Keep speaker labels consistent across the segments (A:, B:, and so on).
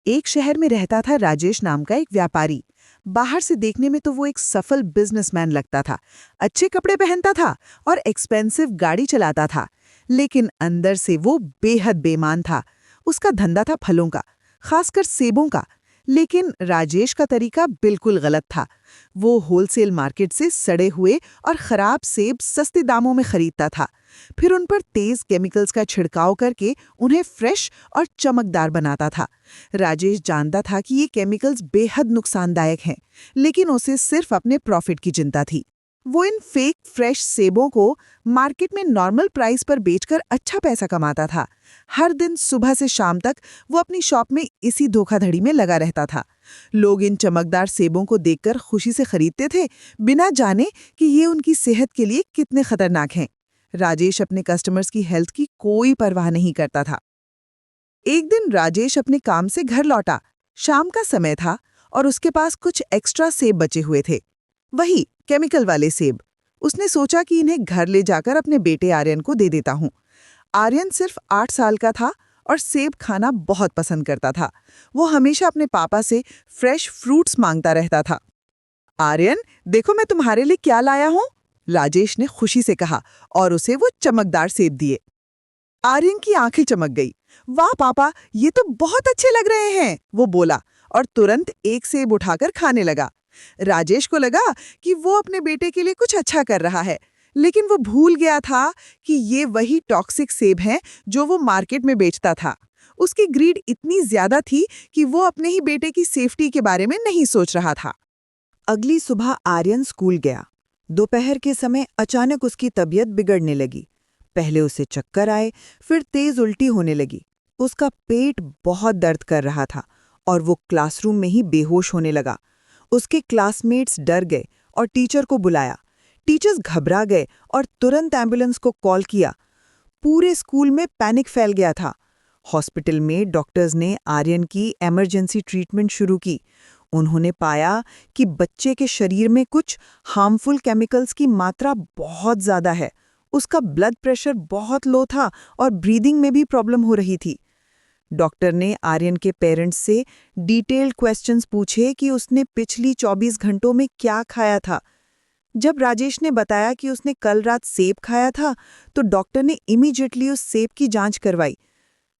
A: एक शहर में रहता था राजेश नाम का एक व्यापारी। बाहर से देखने में तो वो एक सफल बिजनेसमैन लगता था। अच्छे कपड़े पहनता था और एक्सपेंसिव गाड़ी चलाता था। लेकिन अंदर से वो बेहद बेईमान था। उसका धंधा था फलों का, खासकर सेबों का। लेकिन राजेश का तरीका बिल्कुल गलत था। वो होलसेल मार्केट से सड़े हुए और खराब सेब सस्ते दामों में खरीदता था। फिर उन पर तेज केमिकल्स का छिड़काव करके उन्हें फ्रेश और चमकदार बनाता था। राजेश जानता था कि ये केमिकल्स बेहद नुकसानदायक हैं, लेकिन उसे सिर्फ अपने प्रॉफिट की चिंता थी। वो इन फेक फ्रेश सेबों को मार्केट में नॉर्मल प्राइस पर बेचकर अच्छा पैसा कमाता था। हर दिन सुबह से शाम तक वो अपनी शॉप में इसी धोखाधड़ी में लगा रहता था। लोग इन चमकदार सेबों को देखकर खुशी से खरीदते थे, बिना जाने कि ये उनकी सेहत के लिए कितने खतरनाक हैं। राजेश अपने कस्टमर्स की हेल्थ की कोई परवाह नहीं करता था। एक दिन राजेश अपने काम से घर लौटा। शाम का समय था और उसके पास कुछ एक्स्ट्रा सेब बचे हुए थे, वही केमिकल वाले सेब। उसने सोचा कि इन्हें घर ले जाकर अपने बेटे आर्यन को दे देता हूँ। आर्यन सिर्फ 8 साल का था और सेब खाना बहुत पसंद करता था। वो हमेशा अपने पापा से फ्रेश फ्रूट्स मांगता रहता था। आर्यन, देखो मैं तुम्हारे लिए क्या लाया हूँ, राजेश ने खुशी से कहा और उसे वो चमकदार सेब दिए। आर्यन की आंखें चमक गई। वाह पापा, ये तो बहुत अच्छे लग रहे हैं, वो बोला और तुरंत एक सेब उठाकर खाने लगा। राजेश को लगा कि वो अपने बेटे के लिए कुछ अच्छा कर रहा है, लेकिन वो भूल गया था कि ये वही टॉक्सिक सेब हैं जो वो मार्केट में बेचता था। उसकी ग्रीड इतनी ज्यादा थी कि वो अपने ही बेटे की सेफ्टी के बारे में नहीं सोच रहा था। अगली सुबह आर्यन स्कूल गया। दोपहर के समय अचानक उसकी तबीयत बिगड़ने लगी। पहले उसे चक्कर आए, फिर तेज उल्टी होने लगी। उसका पेट बहुत दर्द कर रहा था और वो क्लासरूम में ही बेहोश होने लगा। उसके क्लासमेट्स डर गए और टीचर को बुलाया। टीचर्स घबरा गए और तुरंत एम्बुलेंस को कॉल किया। पूरे स्कूल में पैनिक फैल गया था। हॉस्पिटल में डॉक्टर्स ने आर्यन की इमरजेंसी ट्रीटमेंट शुरू की। उन्होंने पाया कि बच्चे के शरीर में कुछ हार्मफुल केमिकल्स की मात्रा बहुत ज़्यादा है। उसका ब्लड प्रेशर बहुत लो था और ब्रीदिंग में भी प्रॉब्लम हो रही थी। डॉक्टर ने आर्यन के पेरेंट्स से डिटेल्ड क्वेश्चंस पूछे कि उसने पिछली 24 घंटों में क्या खाया था। जब राजेश ने बताया कि उसने कल रात सेब खाया था, तो डॉक्टर ने इमीडिएटली उस सेब की जांच करवाई।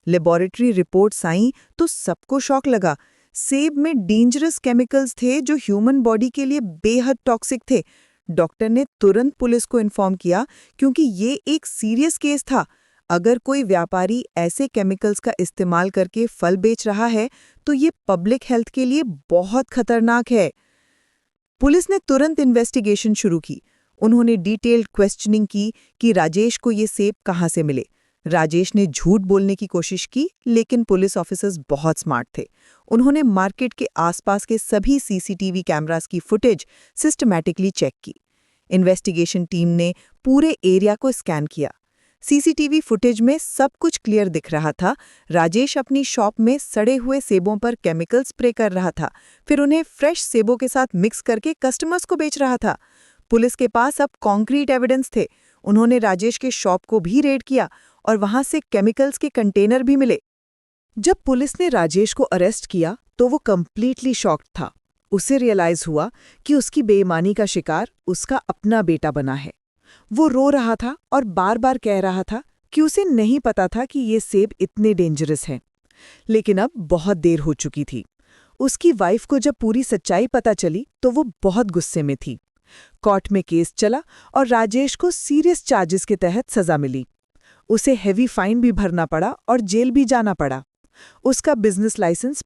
A: लेबोरेटरी रिपोर्ट्स आईं तो सबको शॉक लगा। सेब में डेंजरस केमिकल्स थे जो ह्यूमन बॉडी के लिए बेहद टॉक्सिक थे। डॉक्टर ने तुरंत पुलिस को इन्फॉर्म किया, क्योंकि ये एक सीरियस केस था। अगर कोई व्यापारी ऐसे केमिकल्स का इस्तेमाल करके फल बेच रहा है, तो ये पब्लिक हेल्थ के लिए बहुत खतरनाक है। पुलिस ने तुरंत इन्वेस्टिगेशन शुरू की। उन्होंने डिटेल्ड क्वेश्चनिंग की कि राजेश को ये सेब कहाँ से मिले। राजेश ने झूठ बोलने की कोशिश की, लेकिन पुलिस ऑफिसर्स बहुत स्मार्ट थे। उन्होंने मार्केट के आसपास के सभी सीसीटीवी कैमरास की फुटेज सिस्टमैटिकली चेक की। इन्वेस्टिगेशन टीम ने पूरे एरिया को स्कैन किया। सीसीटीवी फुटेज में सब कुछ क्लियर दिख रहा था। राजेश अपनी शॉप में सड़े हुए सेबों पर केमिकल स्प्रे कर रहा था, फिर उन्हें फ्रेश सेबों के साथ मिक्स करके कस्टमर्स को बेच रहा था। पुलिस के पास अब कॉन्क्रीट एविडेंस थे। उन्होंने राजेश के शॉप को भी रेड किया और वहां से केमिकल्स के कंटेनर भी मिले। जब पुलिस ने राजेश को अरेस्ट किया तो वो कंप्लीटली शॉक्ड था। उसे रियलाइज हुआ कि उसकी बेईमानी का शिकार उसका अपना बेटा बना है। वो रो रहा था और बार बार कह रहा था कि उसे नहीं पता था कि ये सेब इतने डेंजरस हैं। लेकिन अब बहुत देर हो चुकी थी। उसकी वाइफ को जब पूरी सच्चाई पता चली तो वो बहुत गुस्से में थी। कोर्ट में केस चला और राजेश को सीरियस चार्जेस के तहत सजा मिली। उसे हेवी फाइन भी भरना पड़ा और जेल भी जाना पड़ा। उसका बिजनेस लाइसेंस